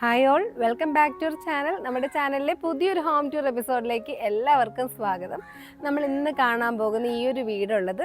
Hi all, welcome back to our channel. നമ്മുടെ ചാനലിലെ പുതിയൊരു ഹോം ടൂർ എപ്പിസോഡിലേക്ക് എല്ലാവർക്കും സ്വാഗതം. നമ്മൾ ഇന്ന് കാണാൻ പോകുന്ന ഈ ഒരു വീടുള്ളത്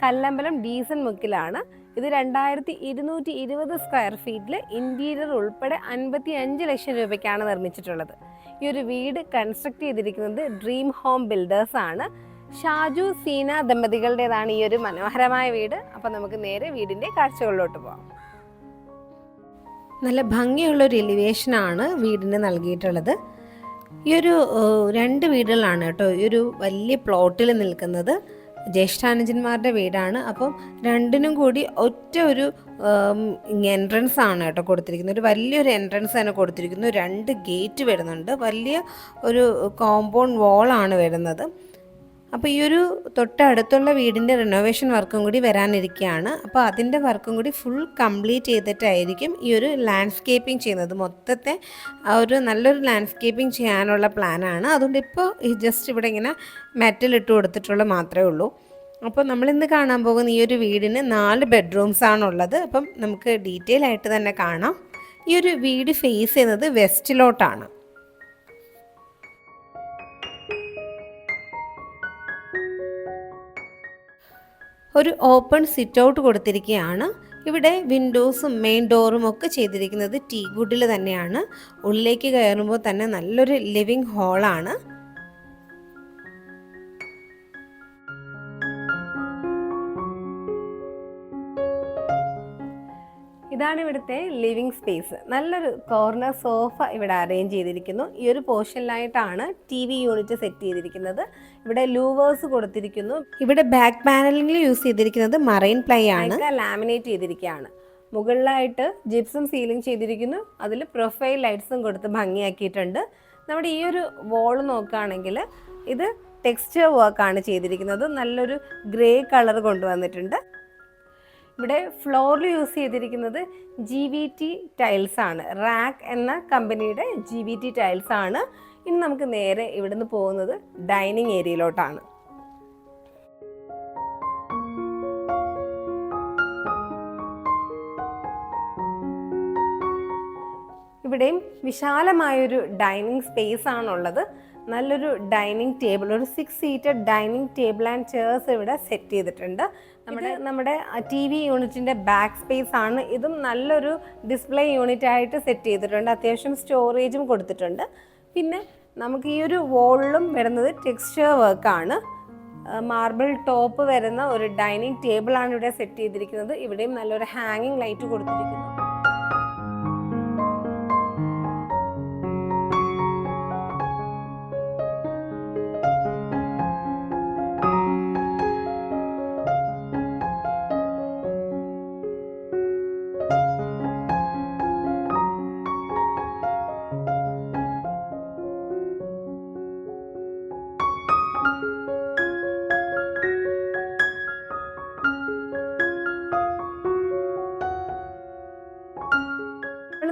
കല്ലമ്പലം ഡീസൻ മുക്കിലാണ്. ഇത് 2220 സ്ക്വയർ ഫീറ്റിൽ ഇൻറ്റീരിയർ ഉൾപ്പെടെ 55 ലക്ഷം രൂപയ്ക്കാണ് നിർമ്മിച്ചിട്ടുള്ളത്. ഈ ഒരു വീട് കൺസ്ട്രക്ട് ചെയ്തിരിക്കുന്നത് ഡ്രീം ഹോം ബിൽഡേഴ്സ് ആണ്. ഷാജു സീന ദമ്പതികളുടേതാണ് ഈ ഒരു മനോഹരമായ വീട്. അപ്പോൾ നമുക്ക് നേരെ വീടിൻ്റെ കാഴ്ചകളിലോട്ട് പോകാം. നല്ല ഭംഗിയുള്ളൊരു എലിവേഷനാണ് വീടിന് നൽകിയിട്ടുള്ളത്. ഈ ഒരു രണ്ട് വീടുകളാണ് കേട്ടോ ഈ ഒരു വലിയ പ്ലോട്ടിൽ നിൽക്കുന്നത്. ജ്യേഷ്ഠാനുജന്മാരുടെ വീടാണ്. അപ്പം രണ്ടിനും കൂടി ഒറ്റ ഒരു എൻട്രൻസ് ആണ് കേട്ടോ കൊടുത്തിരിക്കുന്നത്. ഒരു വലിയൊരു എൻട്രൻസ് തന്നെ കൊടുത്തിരിക്കുന്നു. 2 ഗേറ്റ് വരുന്നുണ്ട്. വലിയ ഒരു കോമ്പൗണ്ട് വാളാണ് വരുന്നത്. അപ്പോൾ ഈ ഒരു തൊട്ടടുത്തുള്ള വീടിൻ്റെ റിനോവേഷൻ വർക്കും കൂടി വരാനിരിക്കുകയാണ്. അപ്പോൾ അതിൻ്റെ വർക്കും കൂടി ഫുൾ കംപ്ലീറ്റ് ചെയ്തിട്ടായിരിക്കും ഈ ഒരു ലാൻഡ്സ്കേപ്പിംഗ് ചെയ്യുന്നത്. മൊത്തത്തെ ഒരു നല്ലൊരു ലാൻഡ്സ്കേപ്പിംഗ് ചെയ്യാനുള്ള പ്ലാനാണ്. അതുകൊണ്ട് ഇപ്പോൾ ഈ ജസ്റ്റ് ഇവിടെ ഇങ്ങനെ മെറ്റൽ ഇട്ട് കൊടുത്തിട്ടുള്ള മാത്രമേ ഉള്ളൂ. അപ്പോൾ നമ്മളിന്ന് കാണാൻ പോകുന്ന ഈ ഒരു വീടിന് 4 ബെഡ്റൂംസ് ആണുള്ളത്. അപ്പം നമുക്ക് ഡീറ്റെയിൽ ആയിട്ട് തന്നെ കാണാം. ഈ ഒരു വീട് ഫേസ് ചെയ്യുന്നത് വെസ്റ്റിലോട്ടാണ്. ഒരു ഓപ്പൺ സിറ്റ് ഔട്ട് കൊടുത്തിരിക്കുകയാണ്. ഇവിടെ വിൻഡോസും മെയിൻ ഡോറും ഒക്കെ ചെയ്തിരിക്കുന്നത് ടീ വുഡിൽ തന്നെയാണ്. ഉള്ളിലേക്ക് കയറുമ്പോൾ തന്നെ നല്ലൊരു ലിവിങ് ഹാളാണ്. ഇതാണ് ഇവിടുത്തെ ലിവിങ് സ്പേസ്. നല്ലൊരു കോർണർ സോഫ ഇവിടെ അറേഞ്ച് ചെയ്തിരിക്കുന്നു. ഈ ഒരു പോർഷനിലായിട്ടാണ് TV യൂണിറ്റ് സെറ്റ് ചെയ്തിരിക്കുന്നത്. ഇവിടെ ലൂവേഴ്സ് കൊടുത്തിരിക്കുന്നു. ഇവിടെ ബാക്ക് പാനലിംഗിൽ യൂസ് ചെയ്തിരിക്കുന്നത് മറൈൻ പ്ലൈ ആണ്. ലാമിനേറ്റ് ചെയ്തിരിക്കുകയാണ്. മുകളിലായിട്ട് ജിപ്സം സീലിംഗ് ചെയ്തിരിക്കുന്നു. അതിൽ പ്രൊഫൈൽ ലൈറ്റ്സും കൊടുത്ത് ഭംഗിയാക്കിയിട്ടുണ്ട്. നമ്മുടെ ഈ ഒരു വോള് നോക്കുകയാണെങ്കിൽ ഇത് ടെക്സ്ചർ വർക്കാണ് ചെയ്തിരിക്കുന്നത്. നല്ലൊരു ഗ്രേ കളർ കൊണ്ടുവന്നിട്ടുണ്ട്. ഇവിടെ ഫ്ലോറിൽ യൂസ് ചെയ്തിരിക്കുന്നത് GVT ടൈൽസ് ആണ്. റാക്ക് എന്ന കമ്പനിയുടെ GVT ടൈൽസ് ആണ്. ഇനി നമുക്ക് നേരെ ഇവിടുന്ന് പോകുന്നത് ഡൈനിങ് ഏരിയയിലോട്ടാണ്. ഇവിടെയും വിശാലമായൊരു ഡൈനിങ് സ്പേസ് ആണുള്ളത്. നല്ലൊരു ഡൈനിങ് ടേബിൾ, ഒരു 6 seated dining table and chairs ഇവിടെ സെറ്റ് ചെയ്തിട്ടുണ്ട്. നമ്മുടെ TV യൂണിറ്റിൻ്റെ ബാക്ക് സ്പേസ് ആണ്. ഇതും നല്ലൊരു ഡിസ്പ്ലേ യൂണിറ്റ് ആയിട്ട് സെറ്റ് ചെയ്തിട്ടുണ്ട്. അത്യാവശ്യം സ്റ്റോറേജും കൊടുത്തിട്ടുണ്ട്. പിന്നെ നമുക്ക് ഈ ഒരു വോളിലും വരുന്നത് ടെക്സ്ചർ വർക്കാണ്. മാർബിൾ ടോപ്പ് വരുന്ന ഒരു ഡൈനിങ് ടേബിളാണ് ഇവിടെ സെറ്റ് ചെയ്തിരിക്കുന്നത്. ഇവിടെയും നല്ലൊരു ഹാങ്ങിങ് ലൈറ്റ് കൊടുത്തിരിക്കുന്നു.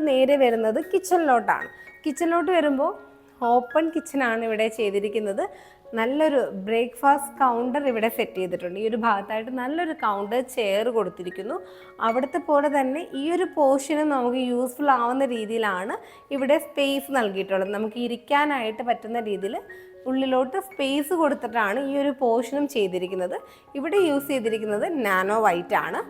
നേരെ വരുന്നത് കിച്ചണിലോട്ടാണ്. കിച്ചണിലോട്ട് വരുമ്പോൾ ഓപ്പൺ കിച്ചണാണ് ഇവിടെ ചെയ്തിരിക്കുന്നത്. നല്ലൊരു ബ്രേക്ക്ഫാസ്റ്റ് കൗണ്ടർ ഇവിടെ സെറ്റ് ചെയ്തിട്ടുണ്ട്. ഈ ഒരു ഭാഗത്തായിട്ട് നല്ലൊരു കൗണ്ടർ ചെയർ കൊടുത്തിരിക്കുന്നു. അവിടുത്തെ പോലെ തന്നെ ഈ ഒരു പോർഷനും നമുക്ക് യൂസ്ഫുൾ ആവുന്ന രീതിയിലാണ് ഇവിടെ സ്പേസ് നൽകിയിട്ടുള്ളത്. നമുക്ക് ഇരിക്കാനായിട്ട് പറ്റുന്ന രീതിയിൽ ഉള്ളിലോട്ട് സ്പേസ് കൊടുത്തിട്ടാണ് ഈ ഒരു പോർഷനും ചെയ്തിരിക്കുന്നത്. ഇവിടെ യൂസ് ചെയ്തിരിക്കുന്നത് നാനോ വൈറ്റ് ആണ്.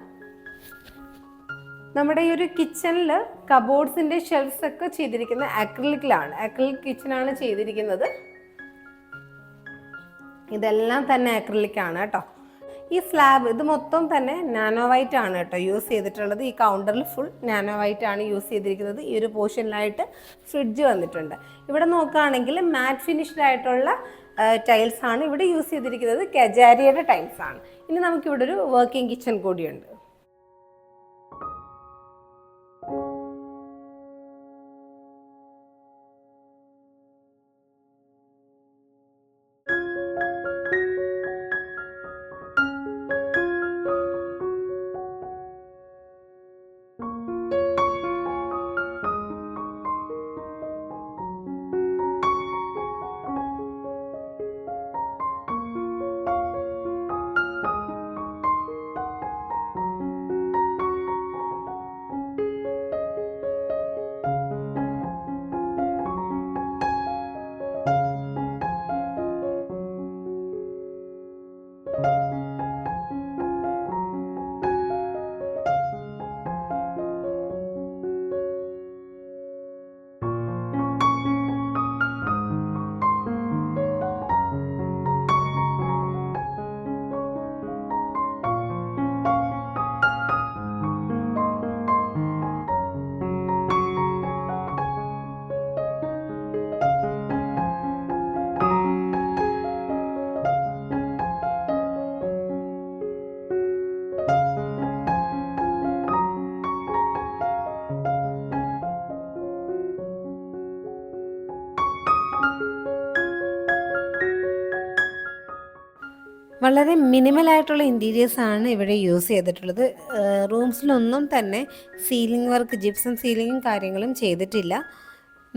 നമ്മുടെ ഈ ഒരു കിച്ചണിൽ കബോർഡ്സിൻ്റെ ഷെൽഫ്സ് ഒക്കെ ചെയ്തിരിക്കുന്നത് അക്രിലിക്കിലാണ്. അക്രിലിക് കിച്ചണാണ് ചെയ്തിരിക്കുന്നത്. ഇതെല്ലാം തന്നെ അക്രിലിക്കാണ് കേട്ടോ. ഈ സ്ലാബ് ഇത് മൊത്തം തന്നെ നാനോ വൈറ്റ് ആണ് കേട്ടോ യൂസ് ചെയ്തിട്ടുള്ളത്. ഈ കൗണ്ടറിൽ ഫുൾ നാനോ വൈറ്റ് ആണ് യൂസ് ചെയ്തിരിക്കുന്നത്. ഈ ഒരു പോർഷനിലായിട്ട് ഫ്രിഡ്ജ് വന്നിട്ടുണ്ട്. ഇവിടെ നോക്കുകയാണെങ്കിൽ മാറ്റ് ഫിനിഷ്ഡ് ആയിട്ടുള്ള ടൈൽസ് ആണ് ഇവിടെ യൂസ് ചെയ്തിരിക്കുന്നത്. കജാരിയുടെ ടൈൽസ് ആണ്. ഇനി നമുക്കിവിടെ ഒരു വർക്കിംഗ് കിച്ചൺ കൂടിയുണ്ട്. വളരെ മിനിമലായിട്ടുള്ള ഇൻറ്റീരിയേഴ്സാണ് ഇവിടെ യൂസ് ചെയ്തിട്ടുള്ളത്. റൂംസിലൊന്നും തന്നെ സീലിംഗ് വർക്ക്, ജിപ്സം സീലിങ്ങും കാര്യങ്ങളും ചെയ്തിട്ടില്ല.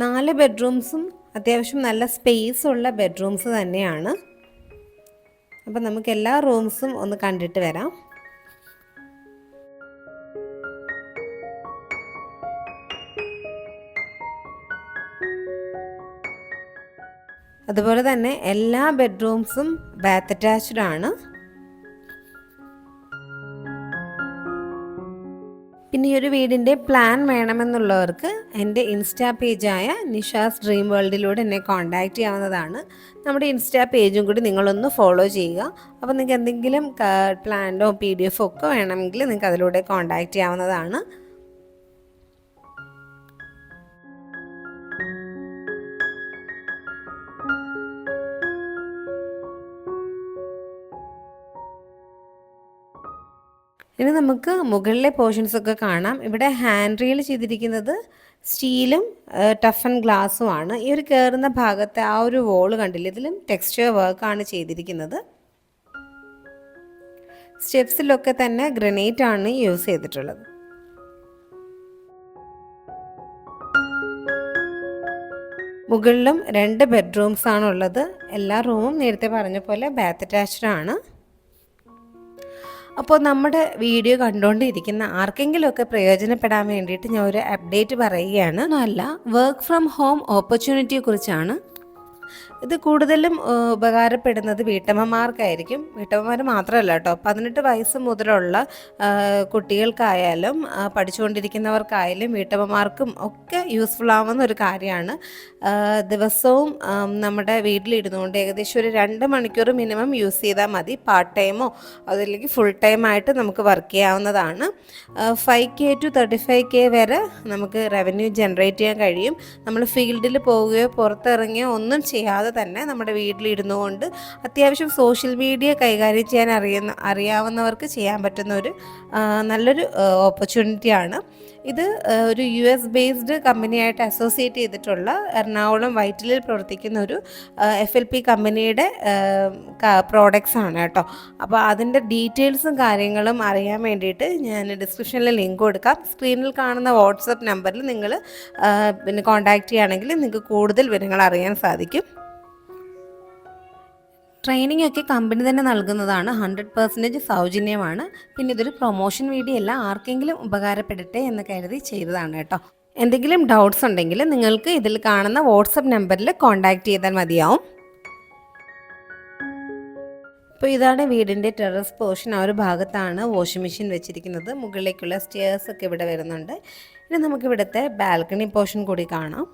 4 ബെഡ്റൂംസും അത്യാവശ്യം നല്ല സ്പേസ് ഉള്ള ബെഡ്റൂംസ് തന്നെയാണ്. അപ്പം നമുക്ക് എല്ലാ റൂംസും ഒന്ന് കണ്ടിട്ട് വരാം. അതുപോലെ തന്നെ എല്ലാ ബെഡ്റൂംസും ബാത്ത് അറ്റാച്ച്ഡ് ആണ്. പിന്നെ ഈ ഒരു വീടിൻ്റെ പ്ലാൻ വേണമെന്നുള്ളവർക്ക് എൻ്റെ ഇൻസ്റ്റാ പേജായ നിഷാസ് ഡ്രീം വേൾഡിലൂടെ എന്നെ കോൺടാക്റ്റ് ചെയ്യാവുന്നതാണ്. നമ്മുടെ ഇൻസ്റ്റാ പേജും കൂടി നിങ്ങളൊന്ന് ഫോളോ ചെയ്യുക. അപ്പോൾ നിങ്ങൾക്ക് എന്തെങ്കിലും പ്ലാനോ PDF ഒക്കെ വേണമെങ്കിൽ നിങ്ങൾക്ക് അതിലൂടെ കോൺടാക്റ്റ് ചെയ്യാവുന്നതാണ്. ഇനി നമുക്ക് മുകളിലെ പോർഷൻസ് ഒക്കെ കാണാം. ഇവിടെ ഹാൻഡ് റീൽ ചെയ്തിരിക്കുന്നത് സ്റ്റീലും ടഫൻ ഗ്ലാസ്സുമാണ്. ഈ ഒരു കയറുന്ന ഭാഗത്തെ ആ ഒരു വോള് കണ്ടില്ല, ഇതിലും ടെക്സ്ചർ വർക്കാണ് ചെയ്തിരിക്കുന്നത്. സ്റ്റെപ്സിലൊക്കെ തന്നെ ഗ്രനൈറ്റ് ആണ് യൂസ് ചെയ്തിട്ടുള്ളത്. മുകളിലും 2 ബെഡ്റൂംസ് ആണുള്ളത്. എല്ലാ റൂമും നേരത്തെ പറഞ്ഞ പോലെ ബാത്ത് അറ്റാച്ച്ഡ് ആണ്. അപ്പോൾ നമ്മുടെ വീഡിയോ കണ്ടുകൊണ്ടിരിക്കുന്ന ആർക്കെങ്കിലുമൊക്കെ പ്രയോജനപ്പെടാൻ വേണ്ടിയിട്ട് ഞാൻ ഒരു അപ്ഡേറ്റ് പറയുകയാണ്. അല്ല, വർക്ക് ഫ്രം ഹോം ഓപ്പർച്യൂണിറ്റിയെക്കുറിച്ചാണ്. ഇത് കൂടുതലും ഉപകാരപ്പെടുന്നത് വീട്ടമ്മമാർക്കായിരിക്കും. വീട്ടമ്മമാർ മാത്രമല്ല കേട്ടോ, 18 വയസ്സ് മുതലുള്ള കുട്ടികൾക്കായാലും പഠിച്ചുകൊണ്ടിരിക്കുന്നവർക്കായാലും വീട്ടമ്മമാർക്കും ഒക്കെ യൂസ്ഫുൾ ആവുന്ന ഒരു കാര്യമാണ്. ദിവസവും നമ്മുടെ വീട്ടിലിരുന്നുകൊണ്ട് ഏകദേശം ഒരു 2 മണിക്കൂർ മിനിമം യൂസ് ചെയ്താൽ മതി. പാർട്ട് ടൈമോ അതല്ലെങ്കിൽ ഫുൾ ടൈം ആയിട്ട് നമുക്ക് വർക്ക് ചെയ്യാവുന്നതാണ്. 5K to 35K വരെ നമുക്ക് റവന്യൂ ജനറേറ്റ് ചെയ്യാൻ കഴിയും. നമ്മൾ ഫീൽഡിൽ പോവുകയോ പുറത്തിറങ്ങിയോ ഒന്നും ചെയ്യാതെ തന്നെ നമ്മുടെ വീട്ടിലിരുന്നു കൊണ്ട് അത്യാവശ്യം സോഷ്യൽ മീഡിയ കൈകാര്യം ചെയ്യാൻ അറിയാവുന്നവർക്ക് ചെയ്യാൻ പറ്റുന്ന ഒരു നല്ലൊരു ഓപ്പർച്യൂണിറ്റിയാണ്. ഇത് ഒരു US ബേസ്ഡ് കമ്പനിയായിട്ട് അസോസിയേറ്റ് ചെയ്തിട്ടുള്ള എറണാകുളം വൈറ്റിലിൽ പ്രവർത്തിക്കുന്ന ഒരു FLP കമ്പനിയുടെ പ്രോഡക്ട്സ് ആണ് കേട്ടോ. അപ്പോൾ അതിൻ്റെ ഡീറ്റെയിൽസും കാര്യങ്ങളും അറിയാൻ വേണ്ടിയിട്ട് ഞാൻ ഡിസ്ക്രിപ്ഷനിൽ ലിങ്ക് കൊടുക്കാം. സ്ക്രീനിൽ കാണുന്ന വാട്സപ്പ് നമ്പറിൽ നിങ്ങൾ പിന്നെ കോൺടാക്റ്റ് ചെയ്യുകയാണെങ്കിൽ നിങ്ങൾക്ക് കൂടുതൽ വിവരങ്ങൾ അറിയാൻ സാധിക്കും. ട്രെയിനിങ് ഒക്കെ കമ്പനി തന്നെ നൽകുന്നതാണ്. 100% സൗജന്യമാണ്. പിന്നെ ഇതൊരു പ്രൊമോഷൻ വീഡിയോ അല്ല, ആർക്കെങ്കിലും ഉപകാരപ്പെടട്ടെ എന്ന് കരുതി ചെയ്തതാണ് കേട്ടോ. എന്തെങ്കിലും ഡൗട്ട്സ് ഉണ്ടെങ്കിൽ നിങ്ങൾക്ക് ഇതിൽ കാണുന്ന വാട്സപ്പ് നമ്പറിൽ കോൺടാക്റ്റ് ചെയ്താൽ മതിയാവും. അപ്പോൾ ഇതാണ് വീടിൻ്റെ ടെറസ് പോർഷൻ. ആ ഒരു ഭാഗത്താണ് വാഷിംഗ് മെഷീൻ വെച്ചിരിക്കുന്നത്. മുകളിലേക്കുള്ള സ്റ്റെയർസ് ഒക്കെ ഇവിടെ വരുന്നുണ്ട്. ഇനി നമുക്കിവിടുത്തെ ബാൽക്കണി പോർഷൻ കൂടി കാണാം.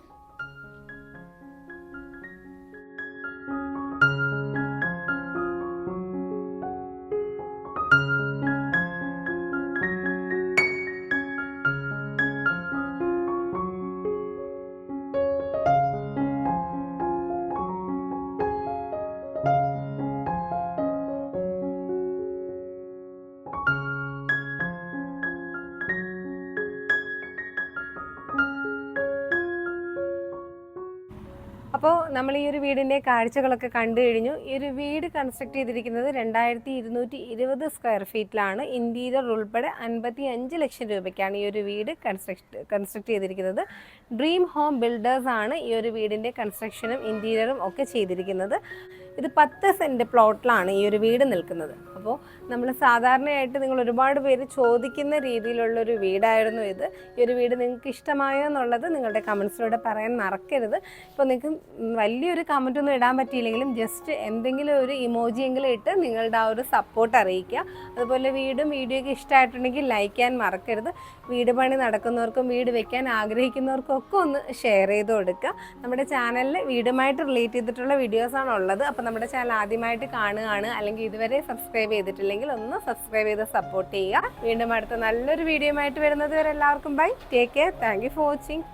അപ്പോൾ നമ്മൾ ഈ ഒരു വീടിൻ്റെ കാഴ്ചകളൊക്കെ കണ്ടു കഴിഞ്ഞു. ഈ ഒരു വീട് കൺസ്ട്രക്ട് ചെയ്തിരിക്കുന്നത് 2220 സ്ക്വയർ ഫീറ്റിലാണ്. ഇൻറ്റീരിയർ ഉൾപ്പെടെ 55 ലക്ഷം രൂപയ്ക്കാണ് ഈ ഒരു വീട് കൺസ്ട്രക്ട് ചെയ്തിരിക്കുന്നത്. ഡ്രീം ഹോം ബിൽഡേഴ്സ് ആണ് ഈ ഒരു വീടിൻ്റെ കൺസ്ട്രക്ഷനും ഇൻറ്റീരിയറും ഒക്കെ ചെയ്തിരിക്കുന്നത്. ഇത് 10 സെൻറ്റ് പ്ലോട്ടിലാണ് ഈ ഒരു വീട് നിൽക്കുന്നത്. അപ്പോൾ നമ്മൾ സാധാരണയായിട്ട് നിങ്ങൾ ഒരുപാട് പേര് ചോദിക്കുന്ന രീതിയിലുള്ളൊരു വീടായിരുന്നു ഇത്. ഈ ഒരു വീട് നിങ്ങൾക്ക് ഇഷ്ടമായോ എന്നുള്ളത് നിങ്ങളുടെ കമൻസിലൂടെ പറയാൻ മറക്കരുത്. ഇപ്പോൾ നിങ്ങൾക്ക് വലിയൊരു കമൻറ്റൊന്നും ഇടാൻ പറ്റിയില്ലെങ്കിലും ജസ്റ്റ് എന്തെങ്കിലും ഒരു ഇമോജിയെങ്കിലും ഇട്ട് നിങ്ങളുടെ ആ ഒരു സപ്പോർട്ട് അറിയിക്കുക. അതുപോലെ വീടും വീഡിയോയ്ക്ക് ഇഷ്ടമായിട്ടുണ്ടെങ്കിൽ ലൈക്ക് ചെയ്യാൻ മറക്കരുത്. വീട് പണി നടക്കുന്നവർക്കും വീട് വെക്കാൻ ആഗ്രഹിക്കുന്നവർക്കും ഒക്കെ ഒന്ന് ഷെയർ ചെയ്ത് കൊടുക്കുക. നമ്മുടെ ചാനലിൽ വീടുമായിട്ട് റിലേറ്റ് ചെയ്തിട്ടുള്ള വീഡിയോസാണ് ഉള്ളത്. അപ്പോൾ നമ്മുടെ ചാനൽ ആദ്യമായിട്ട് കാണുകയാണ് അല്ലെങ്കിൽ ഇതുവരെ സബ്സ്ക്രൈബ് ചെയ്തിട്ടില്ലെങ്കിൽ ഒന്ന് സബ്സ്ക്രൈബ് ചെയ്ത് സപ്പോർട്ട് ചെയ്യുക. വീണ്ടും അടുത്ത നല്ലൊരു വീഡിയോ ആയിട്ട് വരുന്നത് വരെ എല്ലാവർക്കും bye, take care, thank you for watching.